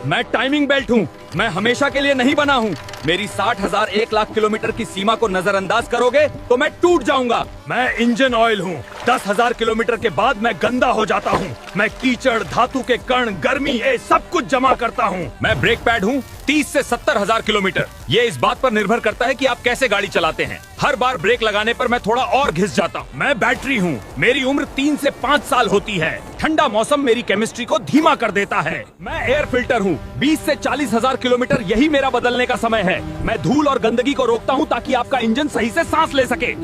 मैं timing belt हूँ। मैं हमेशा के लिए नहीं बना हूँ। मेरी 60,000 1 लाख किलोमीटर की सीमा को नजरअंदाज करोगे तो मैं टूट जाऊंगा। मैं इंजन ऑयल हूँ। 10,000 किलोमीटर के बाद मैं गंदा हो जाता हूँ। मैं कीचड़, धातु के कण, गर्मी, ये सब कुछ जमा करता हूँ। मैं ब्रेक पैड हूँ। 30 से 70,000 किलोमीटर। ये इस बात पर निर्भर करता है कि आप कैसे गाड़ी चलाते हैं। हर बार ब्रेक लगाने पर मैं थोड़ा और घिस जाता हूँ। मैं बैटरी हूँ। मेरी उम्र 3 से 5 साल होती है। ठंडा मौसम मेरी केमिस्ट्री को धीमा कर देता है। मैं एयर फिल्टर हूँ। 20 से 40,000 किलोमीटर यही मेरा बदलने का समय है। मैं धूल और गंदगी को रोकता हूँ ताकि आपका इंजन सही से सांस ले सके।